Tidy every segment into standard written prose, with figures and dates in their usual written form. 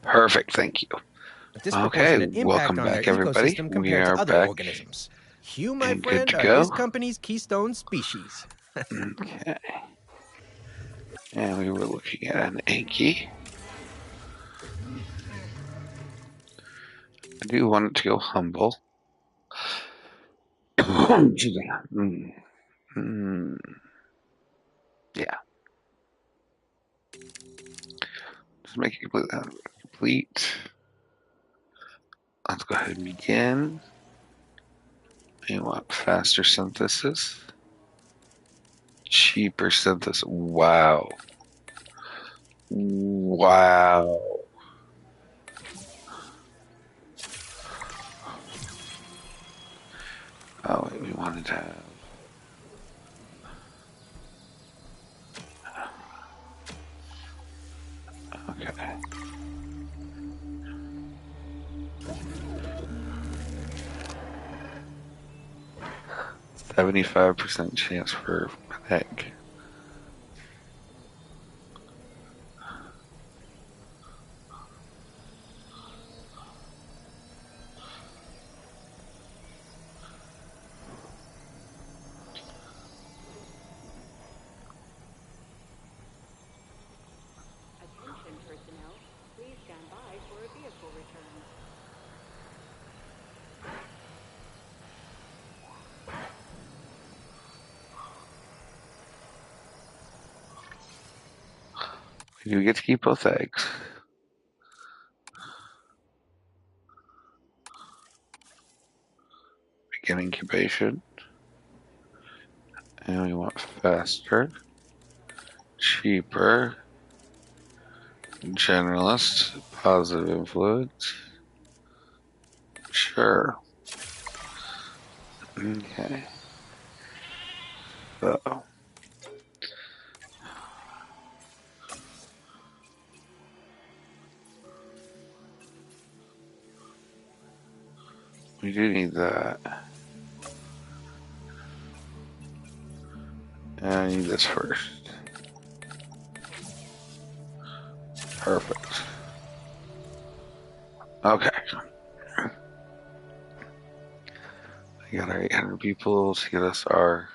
Perfect, thank you. A Okay, disproportionate impact welcome on their back, everybody. ecosystem We compared to are other back organisms. You, my and good friend, to are this go. company's keystone species. Okay, and we were looking at an Anki. I do want it to go humble. Excuse me. Mm, yeah, just make it complete. Let's go ahead and begin. You want faster synthesis, cheaper synthesis. Wow. Wow. Oh, wait, we wanted to have. Okay. 75% chance for an egg. Attention personnel, please stand by for a vehicle return. We do get to keep both eggs. Begin incubation. And we want faster, cheaper, generalist, positive influence. Sure. Okay. So we do need that. And I need this first. Perfect. Okay. I got our 800 people to get us our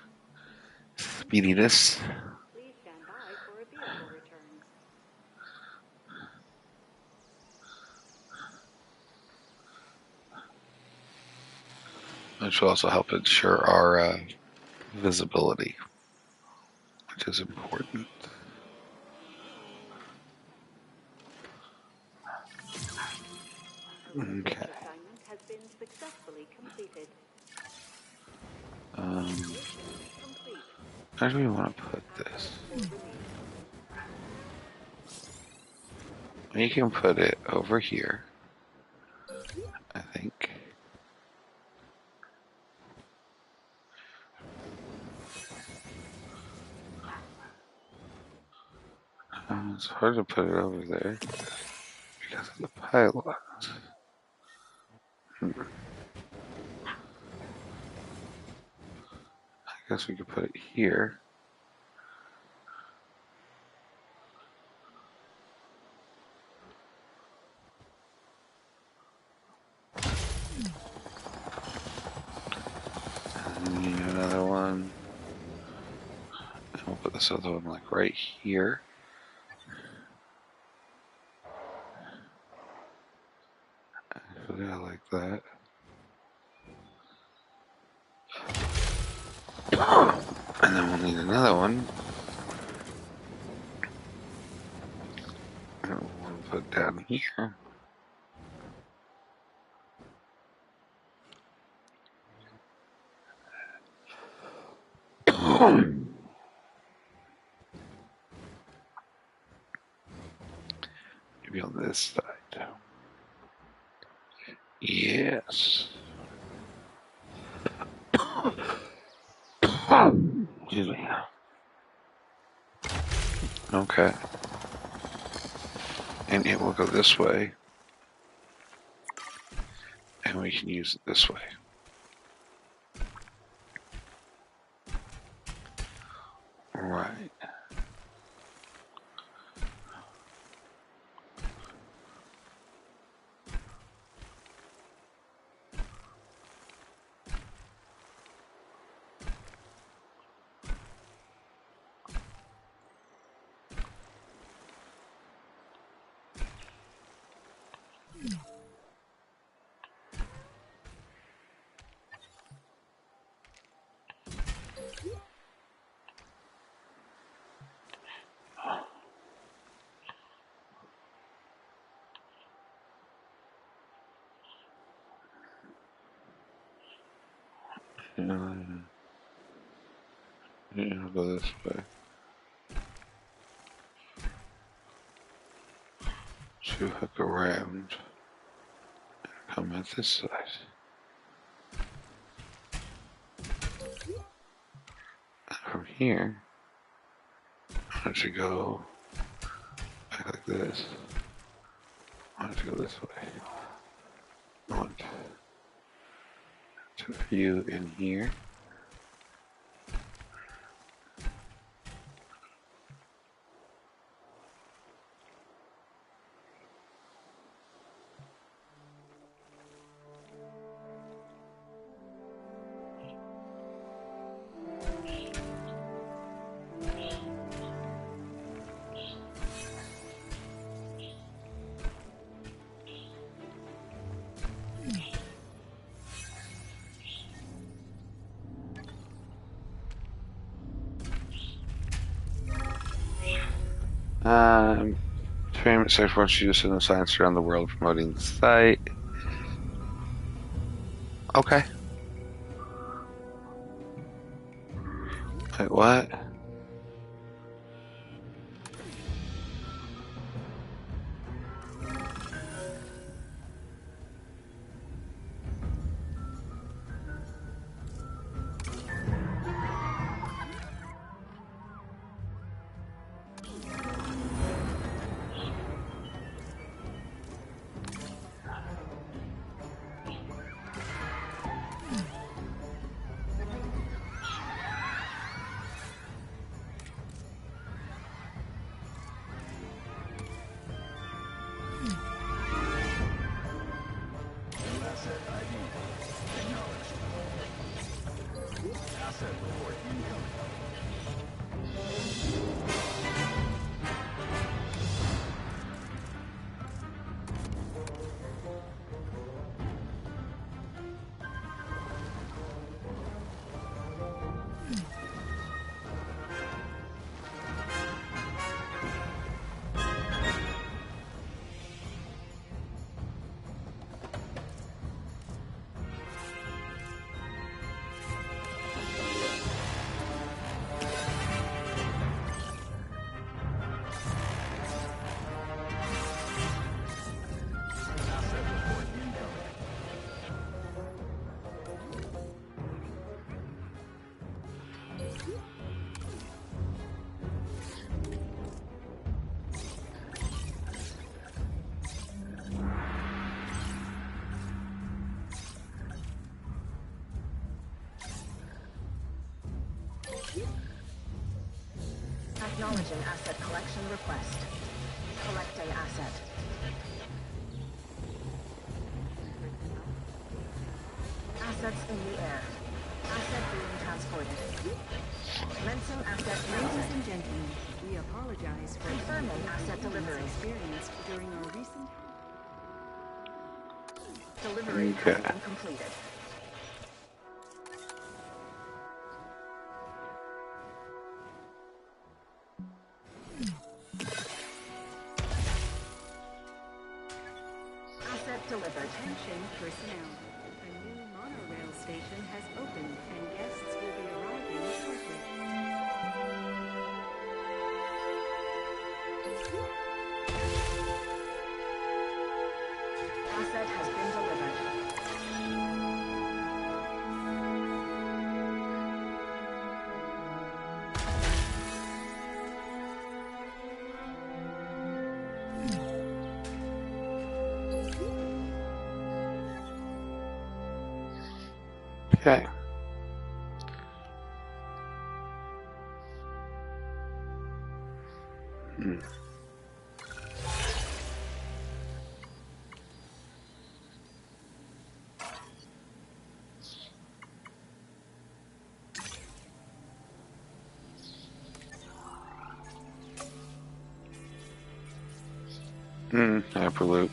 speediness. Please stand by for a vehicle return. Which will also help ensure our visibility, which is important. Okay. Assignment has been successfully completed. Um, Complete. where do we want to put this? We can put it over here, I think. It's hard to put it over there because of the pylon. I guess we could put it here. And another one. And we'll put this other one like right here. Actually, I like that. And then we'll need another one. And we'll put down here. Maybe on this side. Yes. Excuse me. Okay. And it will go this way. And we can use it this way. Right. I'll go this way. To hook around and come at this side. From here, I should go back like this. I want to go this way. I want to view in here. Experiment site once used in the science around the world promoting the site. Okay. Wait, what? Acknowledging asset collection request. Collecting asset. Assets in the air. Asset being transported. Commencing asset Ladies transit. and gentlemen, we apologize for Confirming asset delivery. experienced during our recent Delivery Okay. has been completed. Asset delivered. attention personnel. A new monorail station has opened and guests will be arriving shortly. Asset has been delivered. Okay. Hyperloop.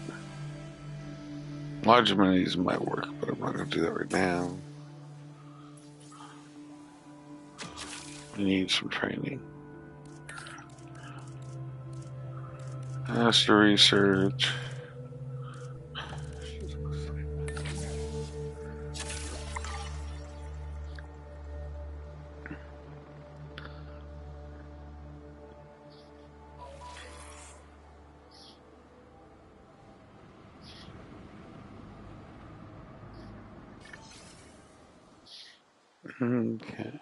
Large amenities might work, but I'm not going to do that right now. I need some training. Master research. Okay.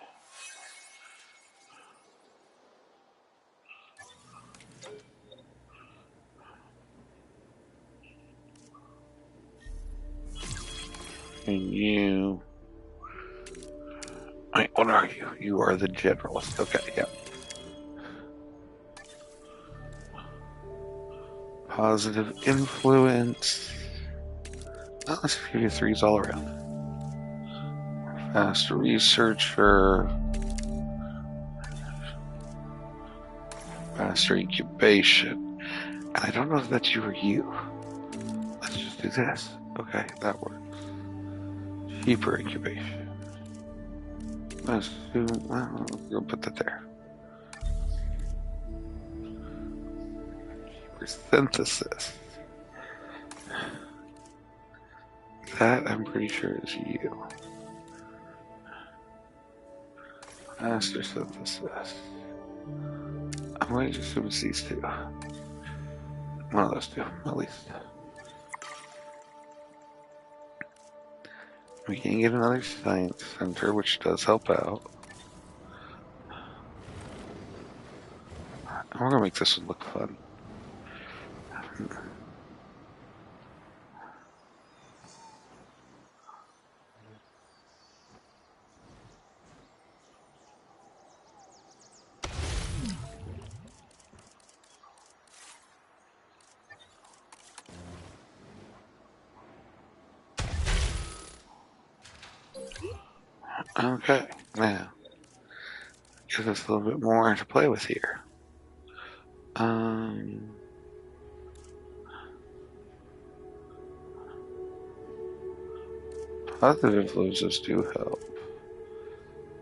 And you... Wait, what are you? You are the generalist. Okay, yeah. Positive influence. Oh, let's give you threes all around. Fast researcher. Faster incubation. And I don't know if that's you or you. Let's just do this. Okay, that works. Cheaper incubation. Let's do... Well, we'll put that there. Cheaper synthesis. That, I'm pretty sure, is you. Faster synthesis. I'm going to assume it's these two. One of those two, at least. We can get another science center, which does help out. And we're going to make this one look fun. Okay, now, gives us a little bit more to play with here. Positive influences do help.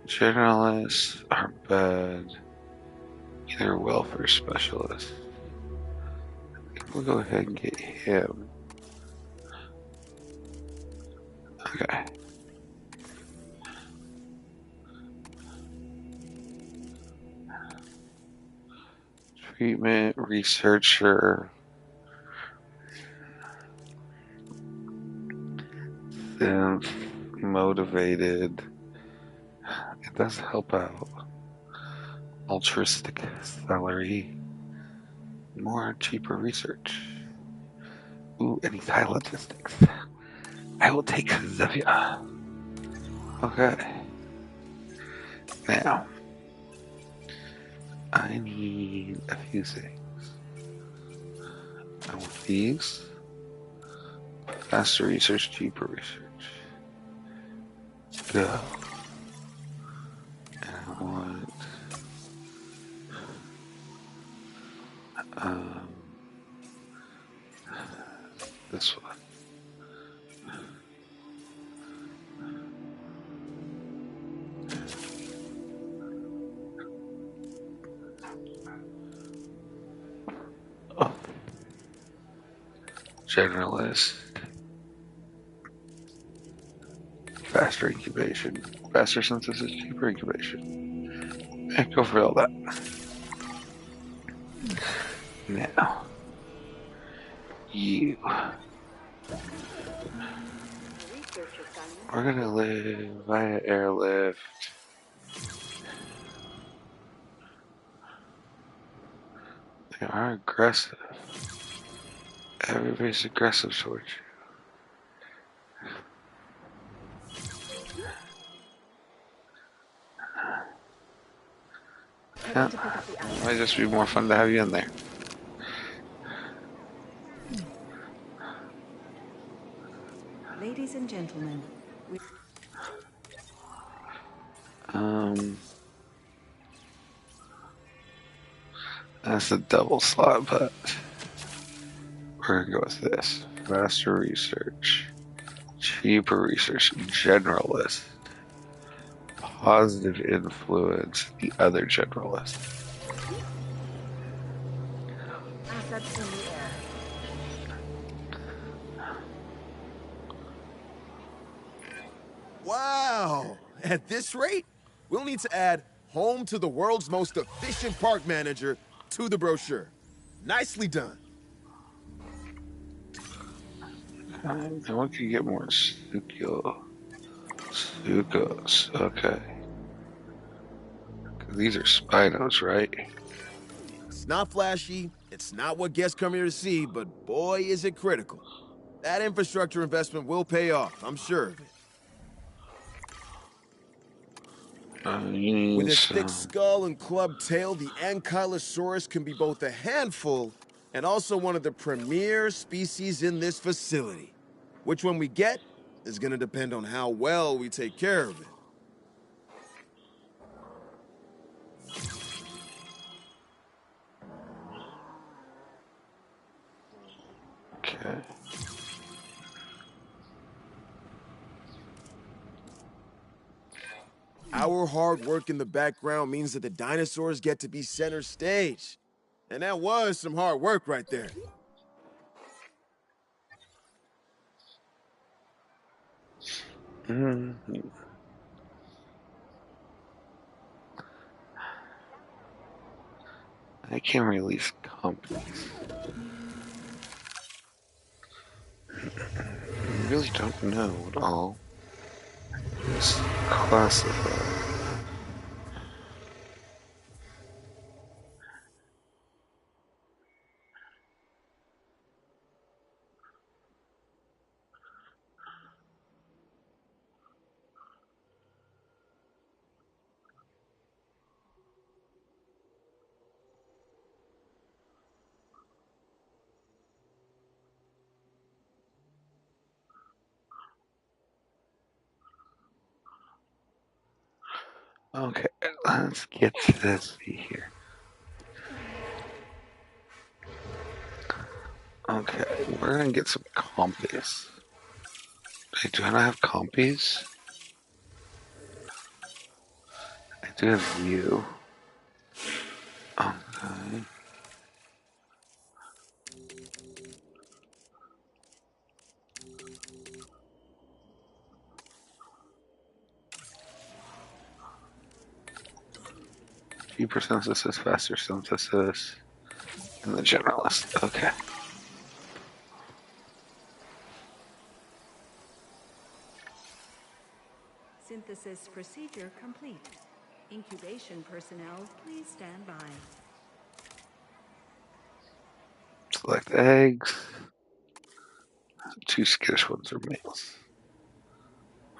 Generalists are bad. Either welfare specialist. We'll go ahead and get him. Okay. Treatment, researcher. Synth, motivated. It does help out. Altruistic salary. More cheaper research. Ooh, and he's high logistics. I will take Zevia. Okay. Now, I need a few things. I want these. Faster research, cheaper research. Go. And I want this one. Oh. Generalist. Faster incubation. Faster synthesis, cheaper incubation. And go for all that. Now, you. We're gonna live via airlift. They are aggressive. Everybody's aggressive towards you. Yeah. Might just be more fun to have you in there. Ladies and gentlemen, That's a double slot, but we're gonna go with this. Faster research, cheaper research, generalist, positive influence, the other generalist. Assets in the air. Wow! At this rate, we'll need to add home to the world's most efficient park manager to the brochure. Nicely done. And one can get more Sukyo. Zucos. Okay. These are Spinos, right? It's not flashy, it's not what guests come here to see, but boy, is it critical. That infrastructure investment will pay off, I'm sure of it. You need With its thick some. skull and clubbed tail, the Ankylosaurus can be both a handful and also one of the premier species in this facility. Which one we get is gonna depend on how well we take care of it. Okay. Our hard work in the background means that the dinosaurs get to be center stage. And that was some hard work right there. Mm, I can release companies. I really don't know what all is classified. Okay, let's get to this here. Okay, we're gonna get some compies. Hey, do I not have compies? I do have you. Okay. Cheaper synthesis, faster synthesis, and the generalist. Okay. Synthesis procedure complete. Incubation personnel, please stand by. Select eggs. Two skittish ones are males.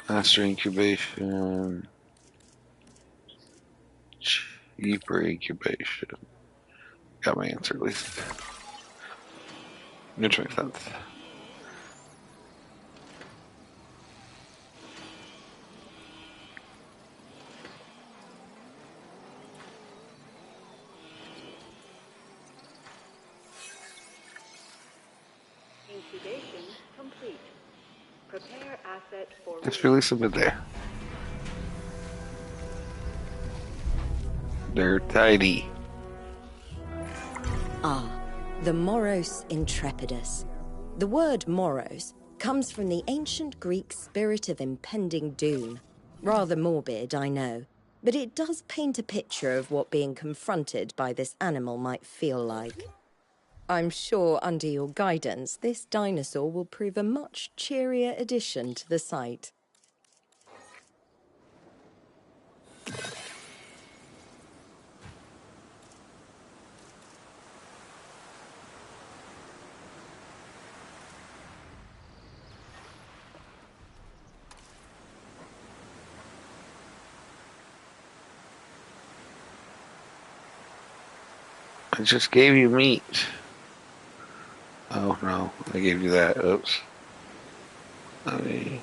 Faster incubation. Cheaper incubation. Got my answer at least. Which makes sense. Incubation complete. Prepare asset for Just release them in there. They're tidy. Ah, the Moros intrepidus. The word Moros comes from the ancient Greek spirit of impending doom. Rather morbid, I know, but it does paint a picture of what being confronted by this animal might feel like. I'm sure under your guidance, this dinosaur will prove a much cheerier addition to the site. I just gave you meat. Oh no, I gave you that. Oops. Let me.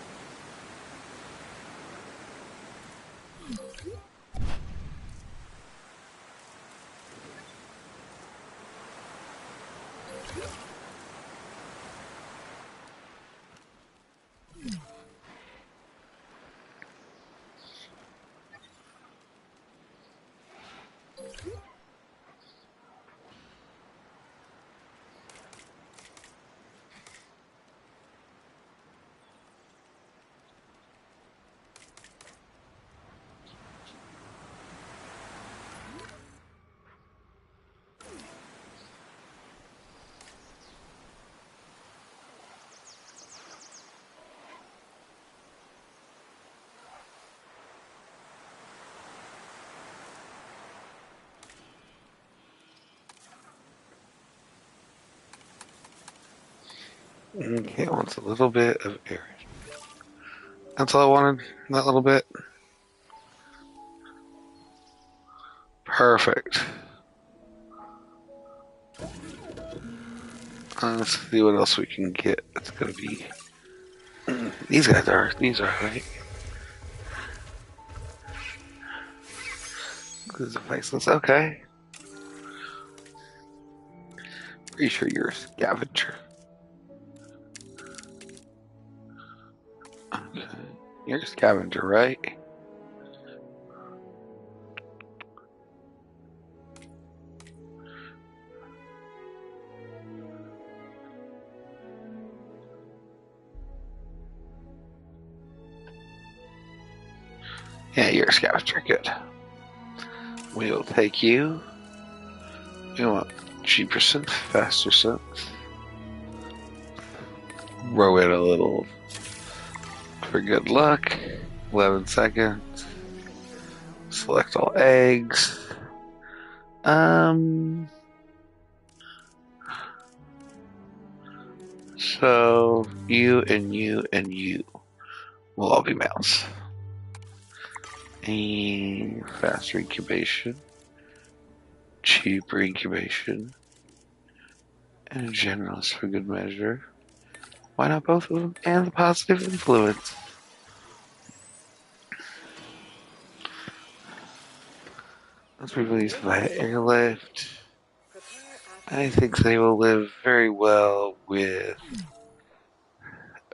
Okay, wants a little bit of air. That's all I wanted. That little bit. Perfect. Let's see what else we can get. It's gonna be. These are right. Includes a faceless. Okay. Pretty sure you're a scavenger. Okay. You're a scavenger, right? Yeah, you're a scavenger. Good. We'll take you. You want cheaper synth, faster synth. Row it a little for good luck. 11 seconds. Select all eggs. So you and you and you will all be males. And faster incubation, cheaper incubation, and a generalist for good measure. Why not both of them? And the positive influence. Let's be released via airlift. I think they will live very well with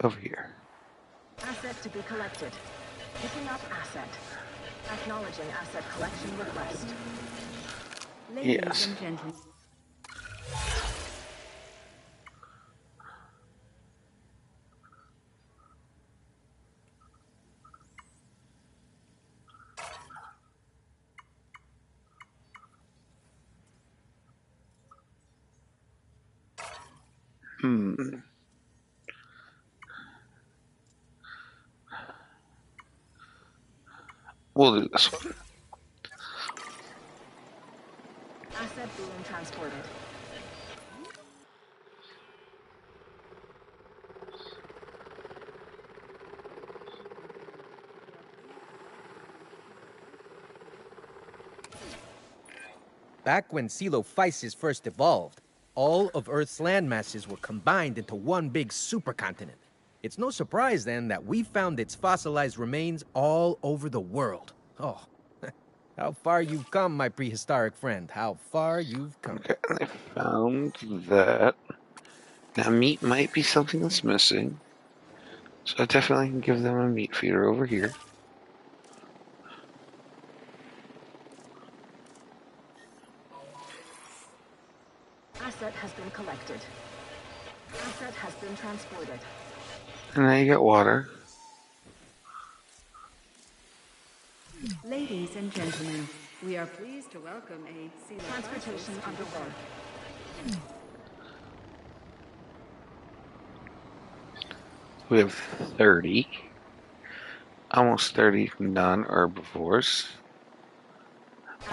over here. Asset to be collected. Picking up asset. Acknowledging asset collection request. Ladies Yes. and gentlemen. We'll do this one. Asset being transported. Back when Coelophysis first evolved, all of Earth's land masses were combined into one big supercontinent. It's no surprise then that we found its fossilized remains all over the world. Oh, how far you've come, my prehistoric friend. How far you've come. Okay, I found that. Now, meat might be something that's missing. So I definitely can give them a meat feeder over here. Asset has been collected. Asset has been transported. And now you get water. Ladies and gentlemen, we are pleased to welcome a Transportation underway. We have 30. Almost 30 non-herbivores.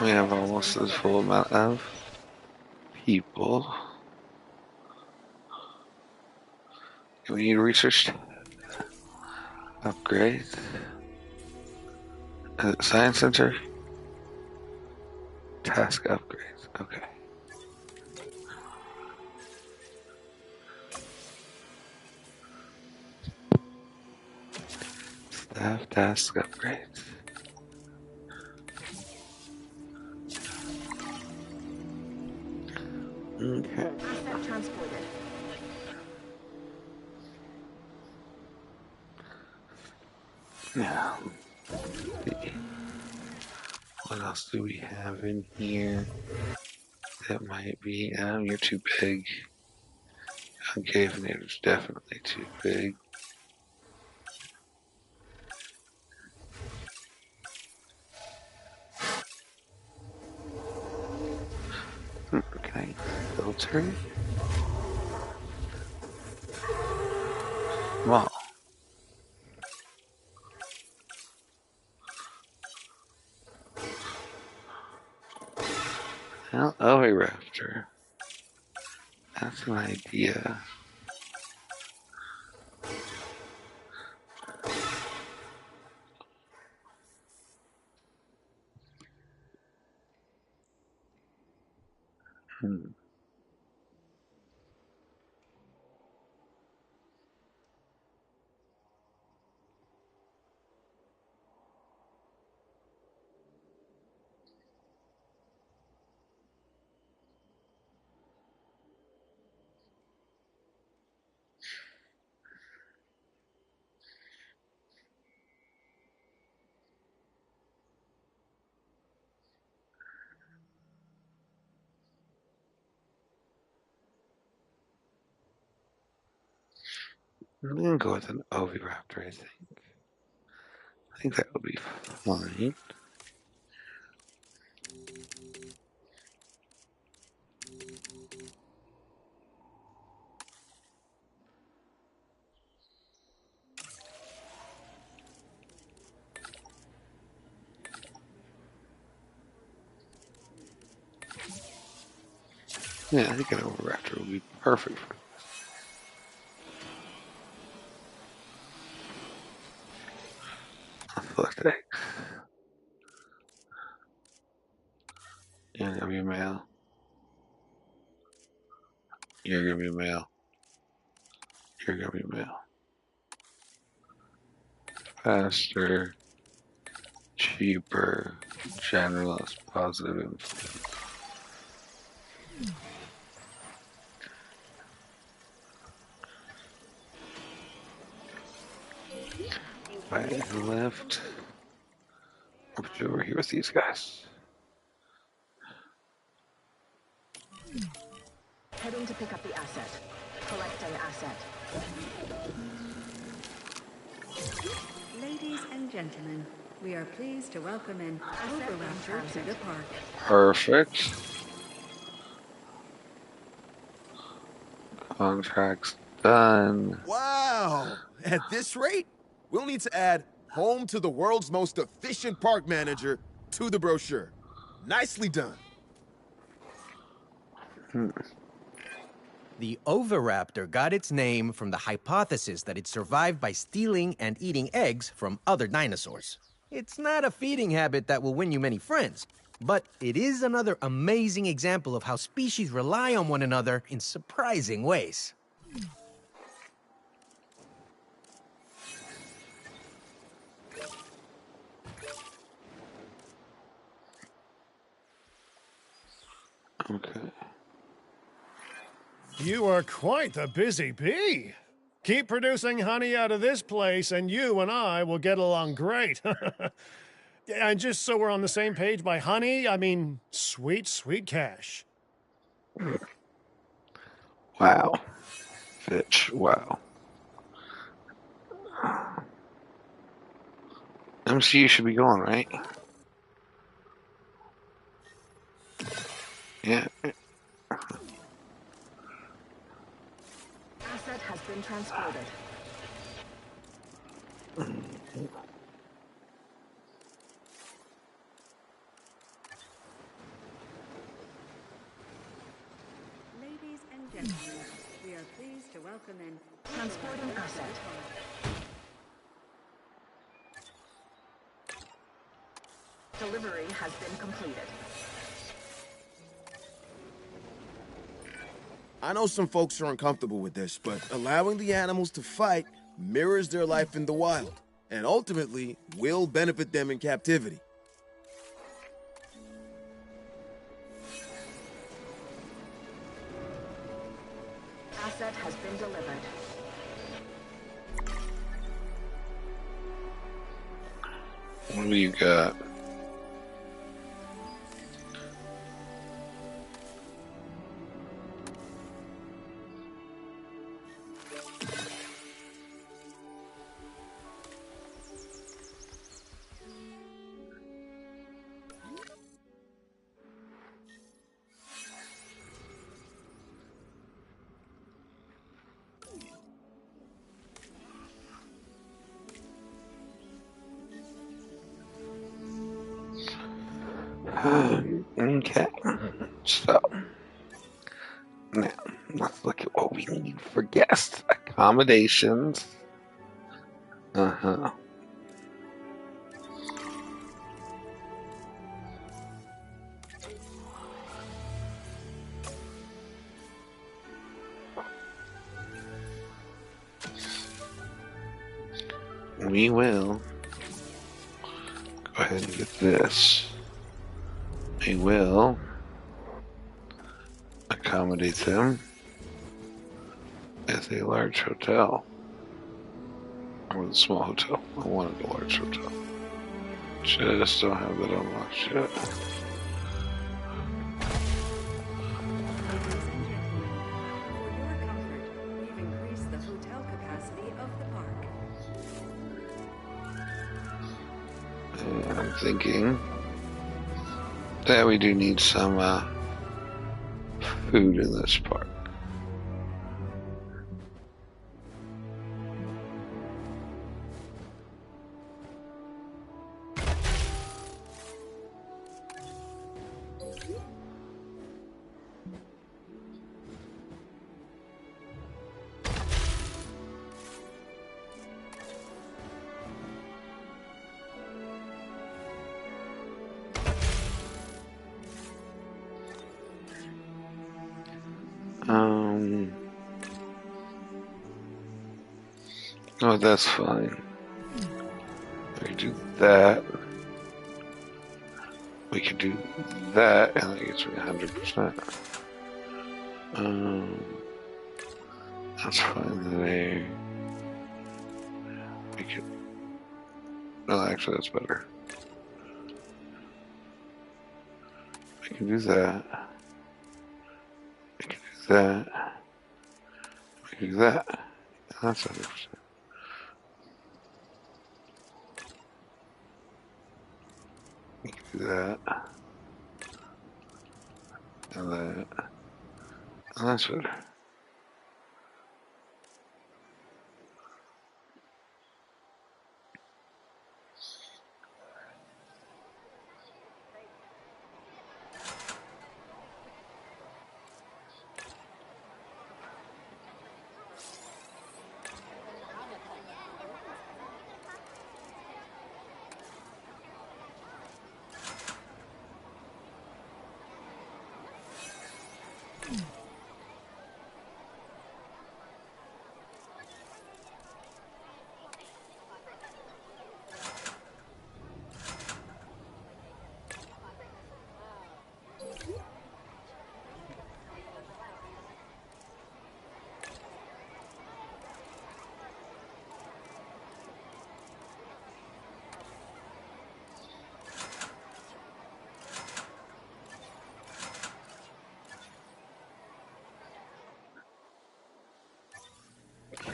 We have almost as full amount of people. We need research upgrades. Science Center. Task upgrades. Okay. Staff task upgrades. Okay. Asset transported. Now, what else do we have in here? That might be. You're too big. Concave Nader's definitely too big. Can I filter? Well, Oviraptor. That's an idea. Hmm. I'm gonna go with an oviraptor, I think. I think that would be fine. Yeah, I think an oviraptor would be perfect for select egg. You're gonna be a male. You're gonna be a male. You're gonna be a male. Faster, cheaper, generous, positive influence. Right and left. I'll put you over here with these guys. Heading to pick up the asset. Collecting asset. Ladies and gentlemen, we are pleased to welcome an Asset Overraptor to the park. Perfect. Contracts done. Wow! At this rate, we'll need to add home to the world's most efficient park manager to the brochure. Nicely done. Hmm. The Oviraptor got its name from the hypothesis that it survived by stealing and eating eggs from other dinosaurs. It's not a feeding habit that will win you many friends, but it is another amazing example of how species rely on one another in surprising ways. Okay. You are quite the busy bee. Keep producing honey out of this place, and you and I will get along great. And just so we're on the same page by honey, I mean sweet, sweet cash. Wow. Fitch. Wow. MCU should be going, right? Yeah. Asset has been transported. Ladies and gentlemen, we are pleased to welcome an Transporting asset. Delivery has been completed. I know some folks are uncomfortable with this, but allowing the animals to fight mirrors their life in the wild, and ultimately will benefit them in captivity. Asset has been delivered. What do you got? Okay. So, now, let's look at what we need for guest accommodations. Uh-huh. we will go ahead and get this. We will accommodate them as a large hotel. Or the small hotel. I wanted a large hotel. Just don't have that unlocked yet. Ladies and gentlemen, for your comfort, we've increased the hotel capacity of the park. And I'm thinking that we do need some food in this park. Oh, that's fine. We can do that. We can do that, and that gets me 100%. That's fine there. We can. No, actually, that's better. We can do that. We can do that. We can do that. That's 100%. We can do that. And that. And that's better.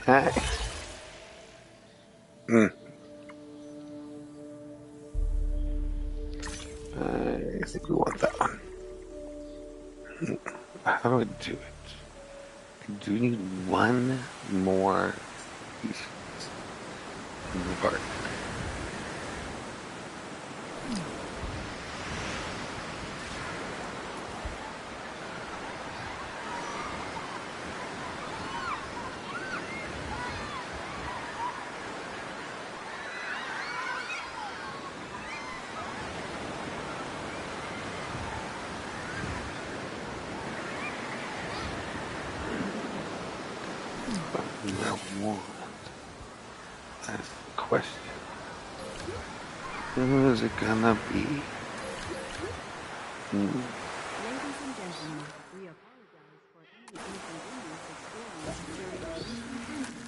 Hey. I think we want that one. How do I do it? Do we need one more piece in the park? One. That's the question. Who is it gonna be? Ladies and gentlemen, we apologize for any inconvenience experienced during our presentation.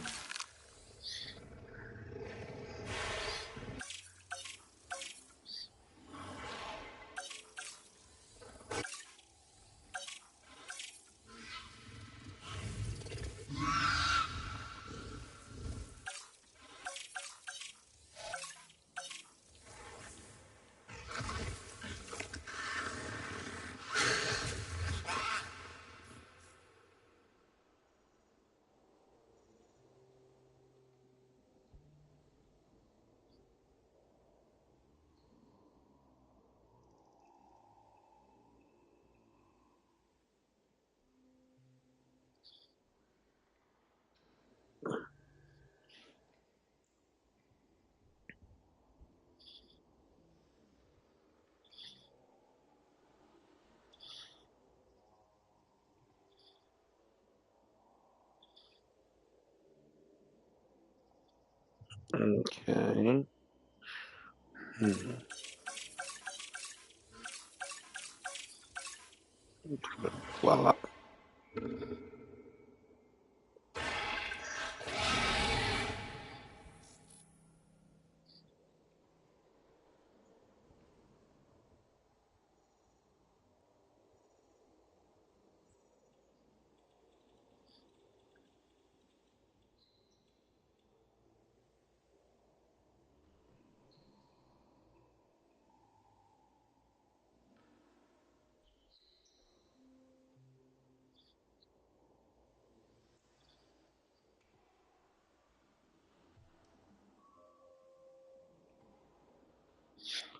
Okay. Voila.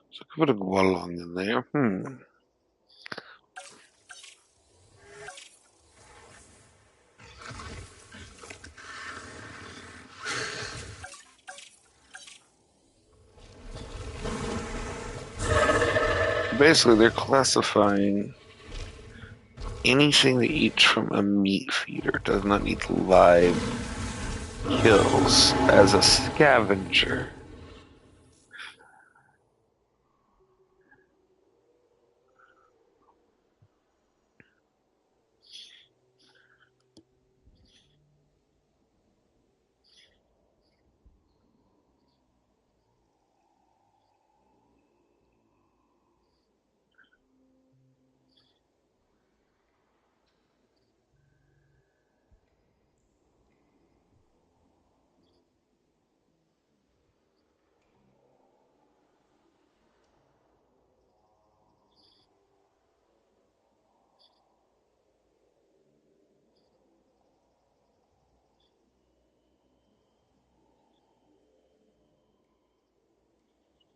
So I could put a Gualong in there. Basically, they're classifying anything that eats from a meat feeder, does not need live kills, as a scavenger.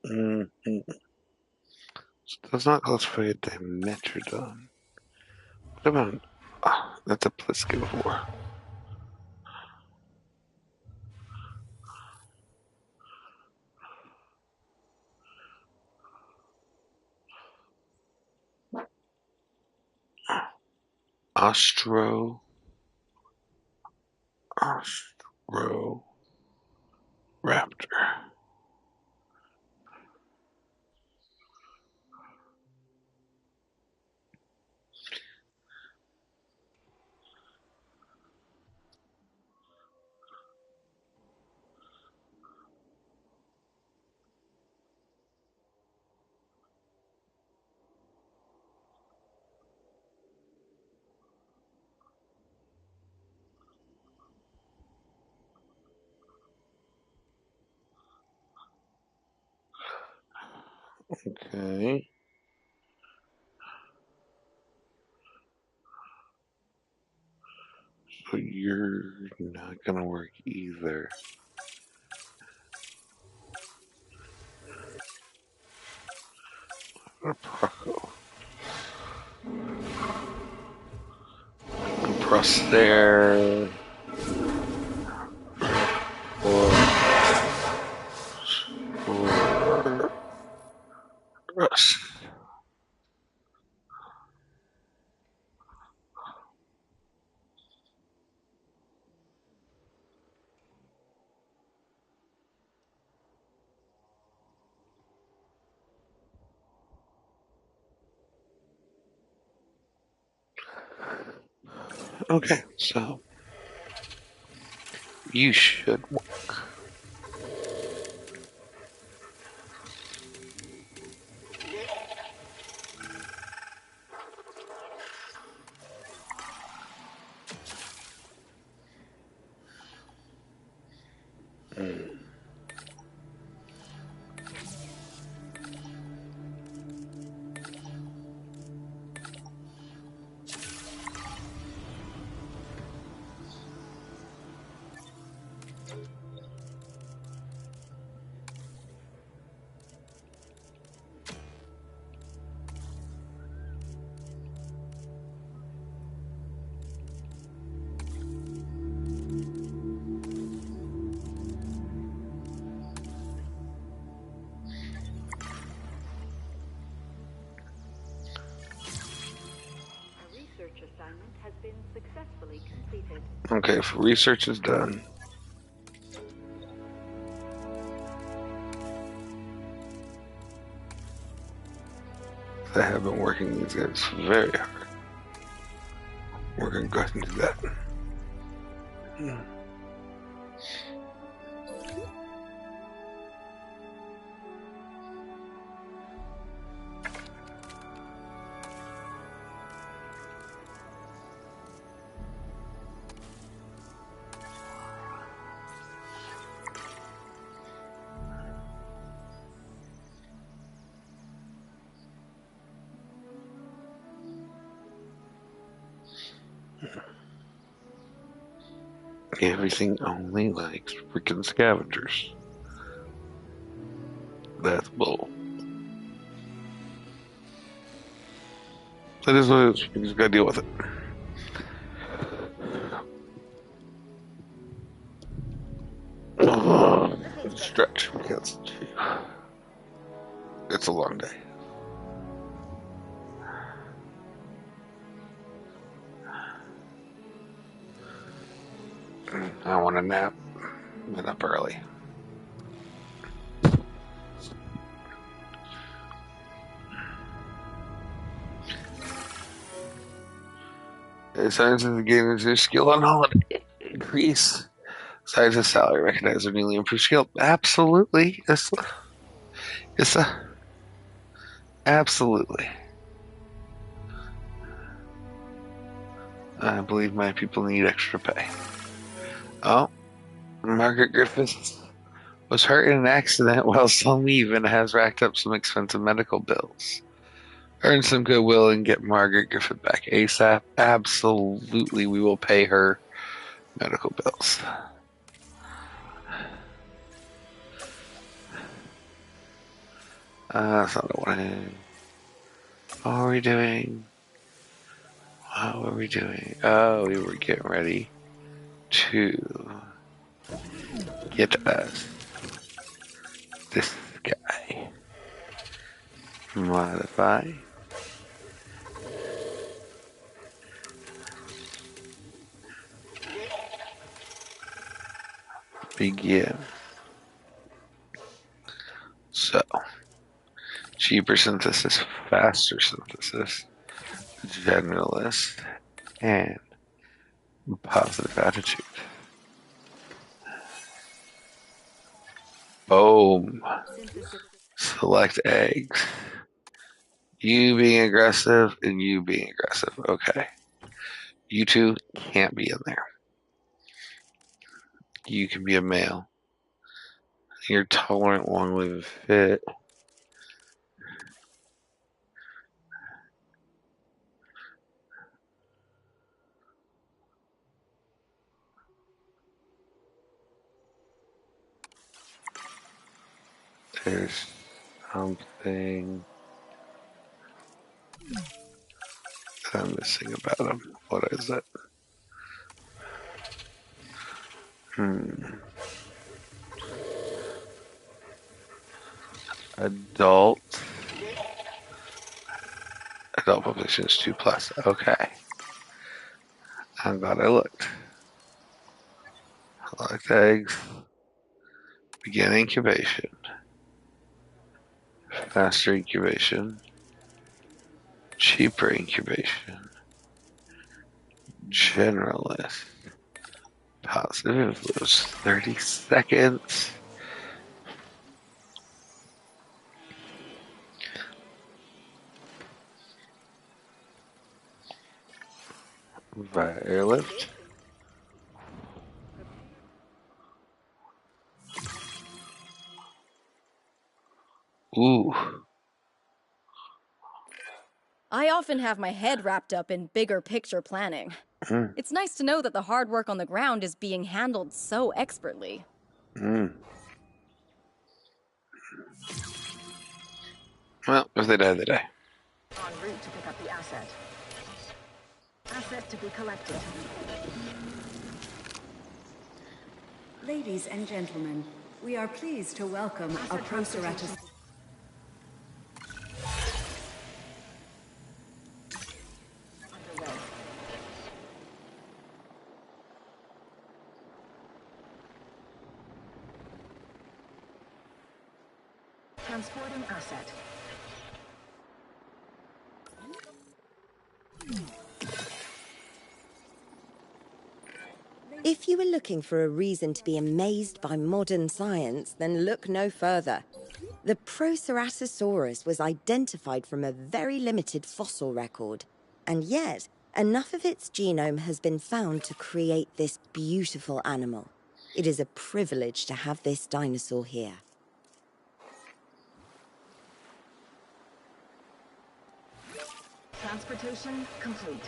Mm-hmm. So does not classify a Dimetrodon. What about that's a Pliscivore. Ostro Raptor. Okay. So you're not gonna work either. Proco. Proster. Or Rust. Okay, so you should. A research assignment has been successfully completed. Okay, if research is done. I have been working these guys very hard. We're going to go ahead and do that. Everything only likes freaking scavengers. That's bull. That is what it is. We just gotta deal with it. Stretch because it's a long day. I want a nap. Been up early. Science is gaining their skill on holiday. Increase. Scientist salary. Recognize their newly improved skill. Absolutely. Absolutely. I believe my people need extra pay. Oh, Margaret Griffiths was hurt in an accident while on leave and has racked up some expensive medical bills. Earn some goodwill and get Margaret Griffith back ASAP. Absolutely, we will pay her medical bills. That's not what are we doing? What were we doing? Oh, we were getting ready to get us this guy. Modify. Begin. So, cheaper synthesis, faster synthesis, generalist, and positive attitude. Boom. Synthesis. Select eggs. You being aggressive and you being aggressive. Okay. You two can't be in there. You can be a male. You're tolerant, long-lived, fit. There's something that I'm missing about him. What is it? Adult. Adult population is 2+. Okay. I'm glad I looked. Select eggs. Begin incubation. Faster incubation. Cheaper incubation. Generalist. Positive influence. 30 seconds. Violet. Ooh. I often have my head wrapped up in bigger picture planning. Mm. It's nice to know that the hard work on the ground is being handled so expertly. Mm. Well, if they die, they die. En route to pick up the asset. Asset to be collected. Ladies and gentlemen, we are pleased to welcome a Proceratops. Underway. Transporting asset. If you were looking for a reason to be amazed by modern science, then look no further. The Proceratosaurus was identified from a very limited fossil record, and yet enough of its genome has been found to create this beautiful animal. It is a privilege to have this dinosaur here. Transportation complete.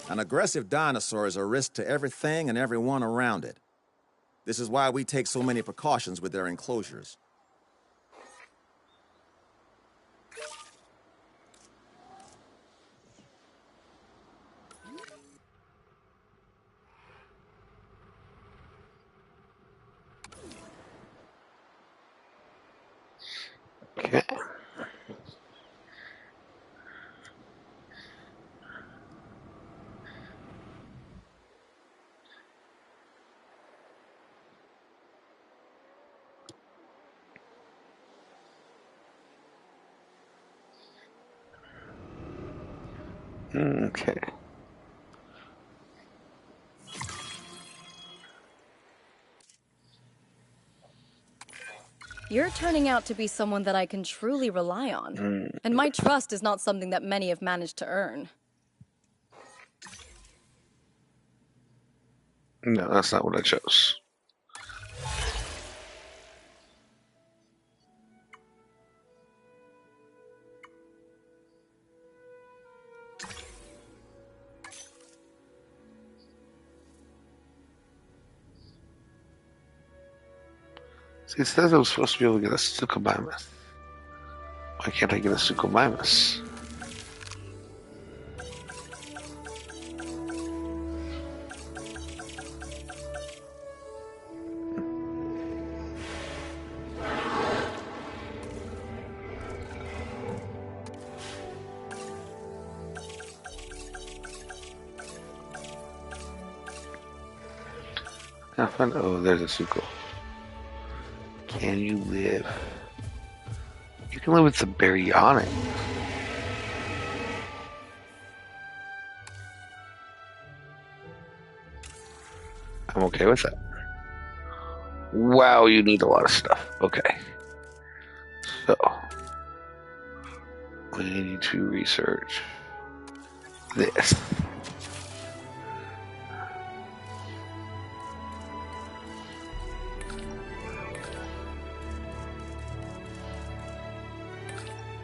An aggressive dinosaur is a risk to everything and everyone around it. This is why we take so many precautions with their enclosures. Okay. Okay. You're turning out to be someone that I can truly rely on. And my trust is not something that many have managed to earn. No, that's not what I chose. See, it says I was supposed to be able to get a Suchomimus. Why can't I get a Suchomimus? I found, oh, there's a Sucho. Can you live? You can live with the baryonic. I'm okay with that. Wow, you need a lot of stuff. Okay. So, we need to research this.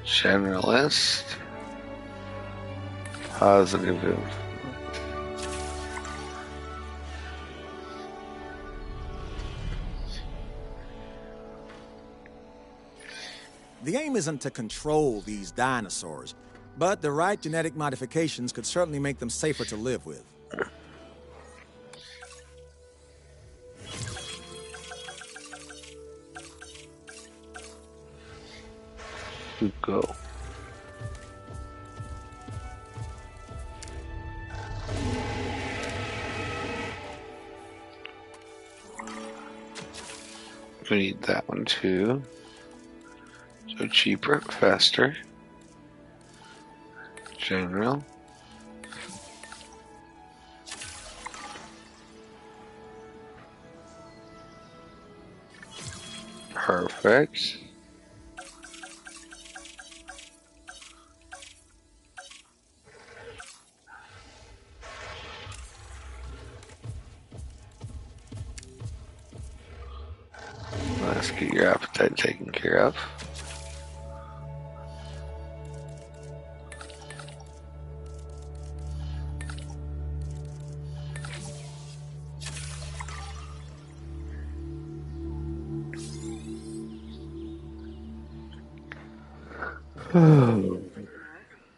Generalist. Positive. The aim isn't to control these dinosaurs, but the right genetic modifications could certainly make them safer to live with. Go. We need that one too. So cheaper, faster. General. Perfect. Let's get your appetite taken care of.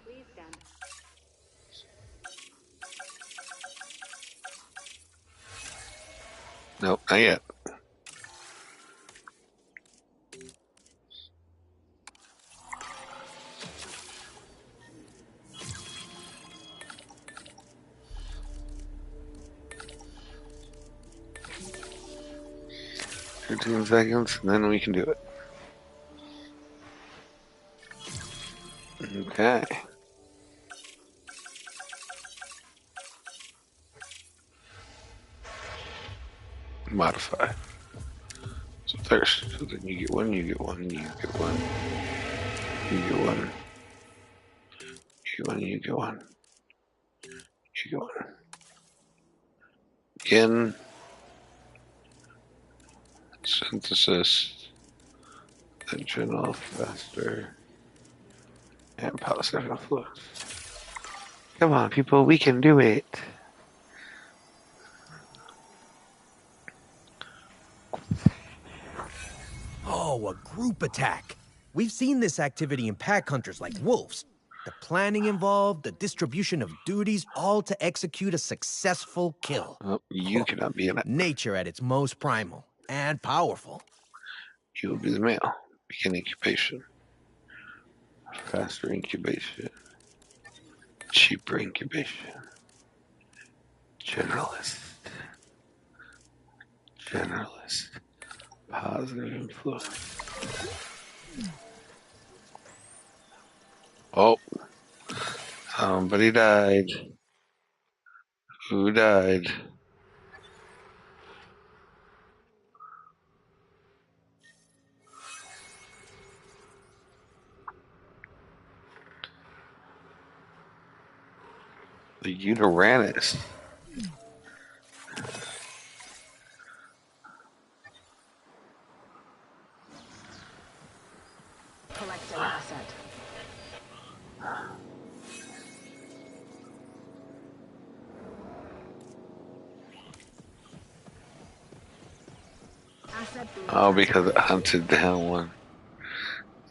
Please stand. Nope, not yet. Fifteen seconds, and then we can do it. Okay. Modify. So thirst. So then you get one, you get one, you get one, you get one, you get one, you get one, you get one. Again. Synthesis. Then turn off faster. And power seven flux. Come on, people, we can do it. Oh, a group attack. We've seen this activity in pack hunters like wolves. The planning involved, the distribution of duties, all to execute a successful kill. Oh, you cannot be in it. Nature at its most primal and powerful. You will be the male. Begin incubation. Faster incubation. Cheaper incubation. Generalist. Generalist. Positive influence. Oh. Somebody died. Who died? The Uranus. Collecting asset. Asset being Oh, because transferred. it hunted down one.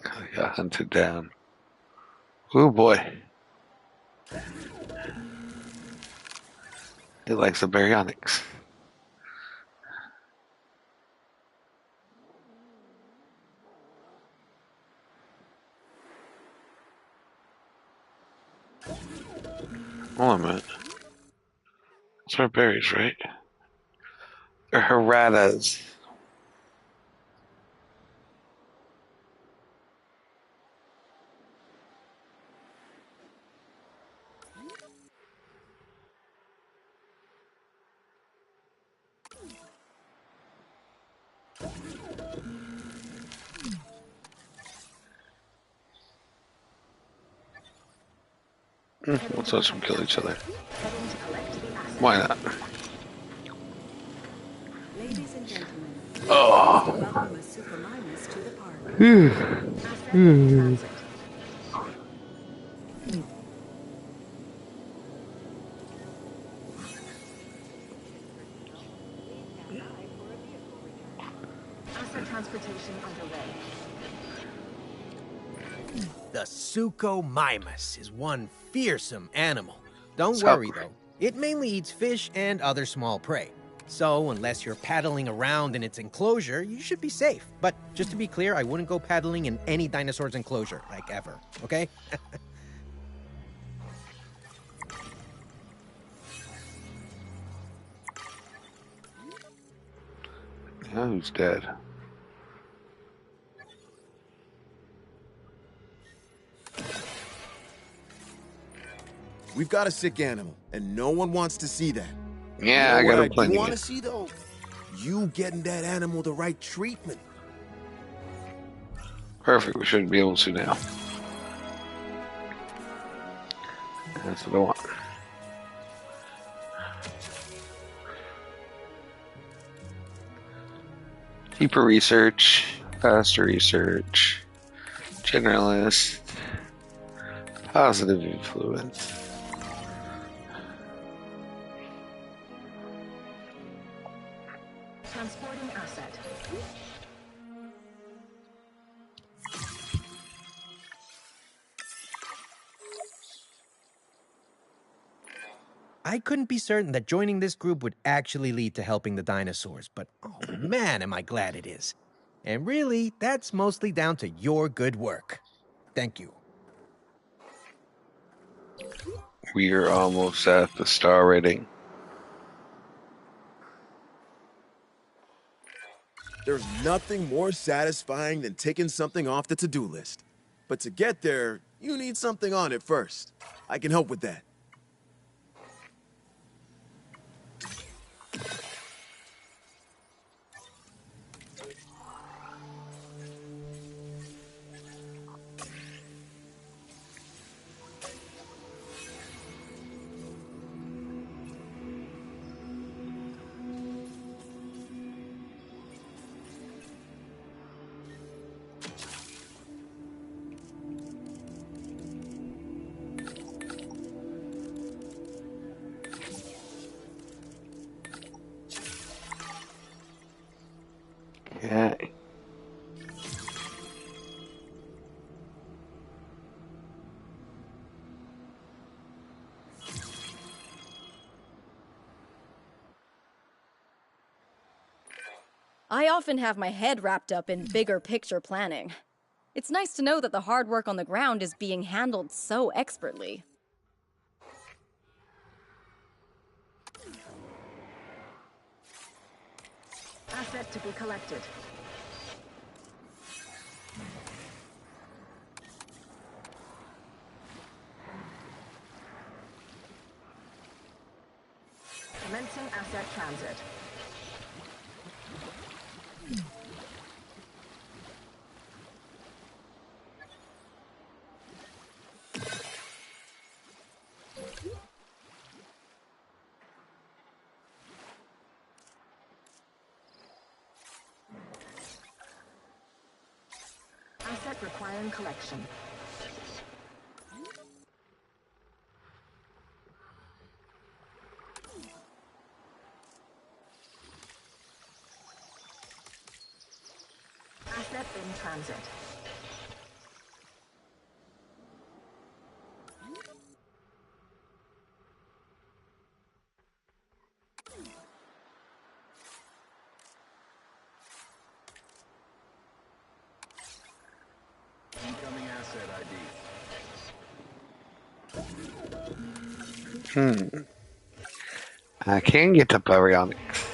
I got hunted down. Oh boy. It likes the baryonics. Hold on a minute. Those are berries, right? They're haradas. Let's let them kill each other. Heading to collect the asset. Why not? Ladies and gentlemen, Oh. welcome a super minus to the park. Asset in transit. Asset transportation underway. The Suchomimus is one fearsome animal. Don't Sup? worry, though. It mainly eats fish and other small prey. So, unless you're paddling around in its enclosure, you should be safe. But just to be clear, I wouldn't go paddling in any dinosaur's enclosure, like ever, okay? Yeah, who's dead? We've got a sick animal, and no one wants to see that. Yeah, You know I got what him plenty. do want to see, though? You getting that animal the right treatment. Perfect. We should be able to now. That's what I want. Deeper research, faster research, generalist, positive influence. Transporting asset. I couldn't be certain that joining this group would actually lead to helping the dinosaurs, but oh man, am I glad it is. And really, that's mostly down to your good work. Thank you. We are almost at the star rating. There's nothing more satisfying than taking something off the to-do list. But to get there, You need something on it first. I can help with that. Okay. I often have my head wrapped up in bigger picture planning. It's nice to know that the hard work on the ground is being handled so expertly. Asset to be collected. Commencing asset transit. Asset requiring collection. Asset in transit. Incoming asset ID. I can get the baryonics.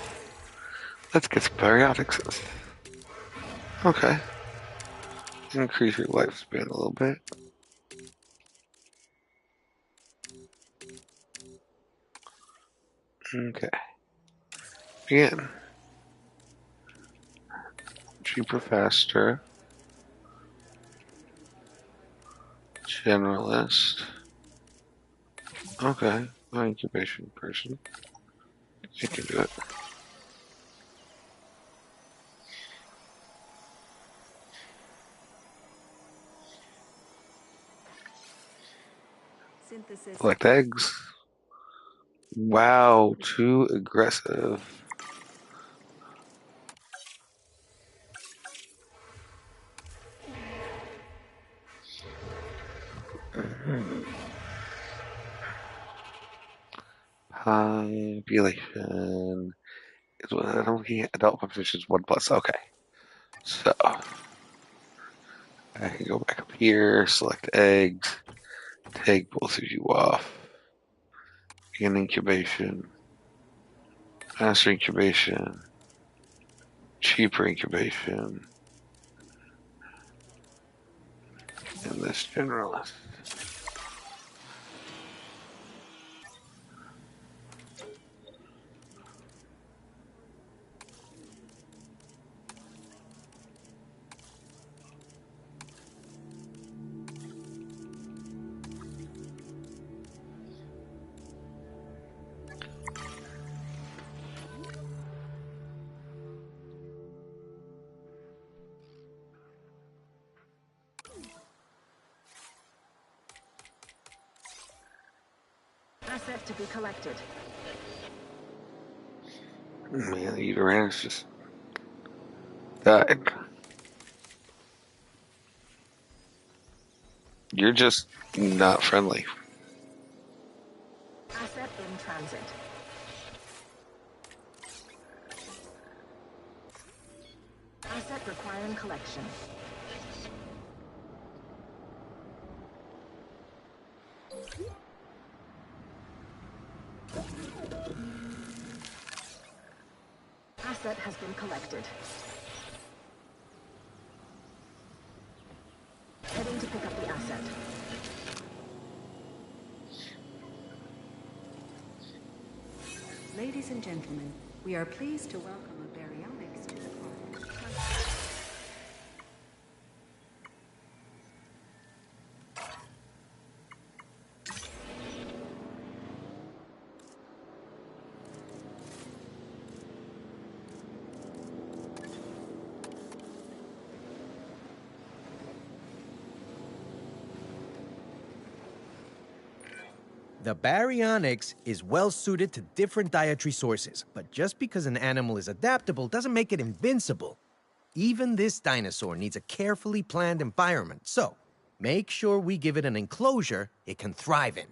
Let's get some baryonics. Okay. Increase your lifespan a little bit. Okay. Again. Cheaper, faster. Generalist. Okay. My incubation person. You can do it. Synthesis. Collect eggs. Wow, too aggressive. Population. I don't think adult population is 1+. Okay. So I can go back up here, select eggs, take both of you off. Begin incubation. Faster incubation. Cheaper incubation. And this generalist. Asset to be collected. Man, the Uranus just died. You're just not friendly. Asset in transit. Asset requiring collection. Asset has been collected. Heading to pick up the asset. Ladies and gentlemen, we are pleased to welcome a baryonyx to the park. The baryonyx is well suited to different dietary sources, but just because an animal is adaptable doesn't make it invincible. Even this dinosaur needs a carefully planned environment, so make sure we give it an enclosure it can thrive in.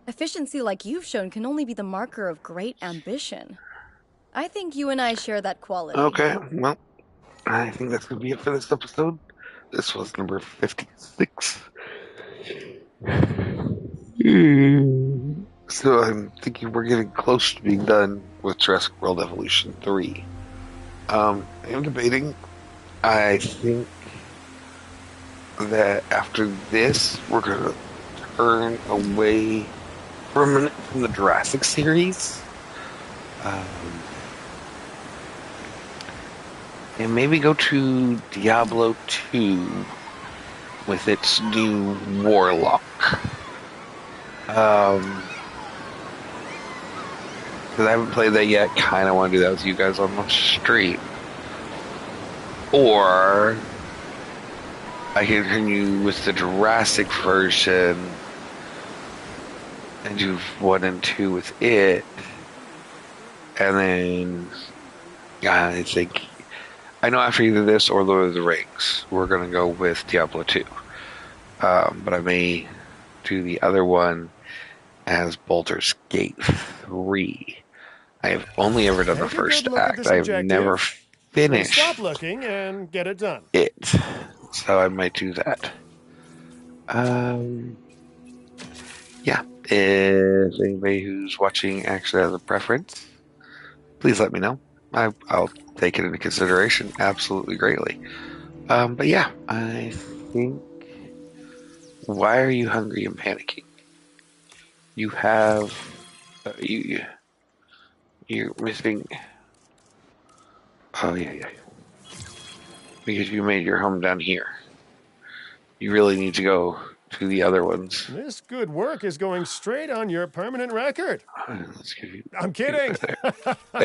Efficiency like you've shown can only be the marker of great ambition. I think you and I share that quality. Okay, well, I think that's going to be it for this episode. This was number 56. So I'm thinking we're getting close to being done with Jurassic World Evolution 3. I'm debating. I think that after this, we're going to turn away for a minute from the Jurassic series. And maybe go to Diablo 2 with its new Warlock. Because I haven't played that yet. Kind of want to do that with you guys on the stream. Or I can continue with the Jurassic version and do 1 and 2 with it. And then I think, I know after either this or Lord of the Rings, we're going to go with Diablo 2. But I may do the other one as Baldur's Gate 3. I have only ever done the first act. I have never finished. Stop looking and get it done. So I might do that. Yeah. If anybody who's watching actually has a preference, please let me know. I'll take it into consideration absolutely greatly. But yeah, I think. Why are you hungry and panicking? You have you're missing. Oh yeah. Because you made your home down here. You really need to go to the other ones. This good work is going straight on your permanent record. Let's give you. I'm kidding.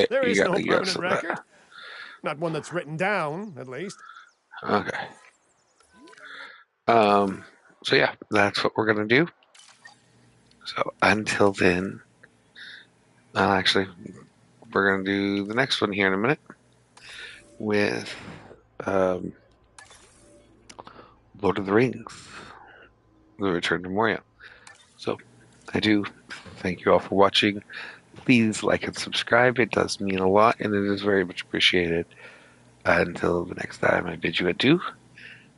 There is no permanent record. Not one that's written down, at least. Okay. So yeah, that's what we're gonna do. So until then, actually, we're gonna do the next one here in a minute with Lord of the Rings, The Return to Moria. So I do thank you all for watching. Please like and subscribe. It does mean a lot, and it is very much appreciated. Until the next time, I bid you adieu.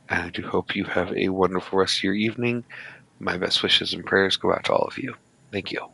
And I do hope you have a wonderful rest of your evening. My best wishes and prayers go out to all of you. Thank you.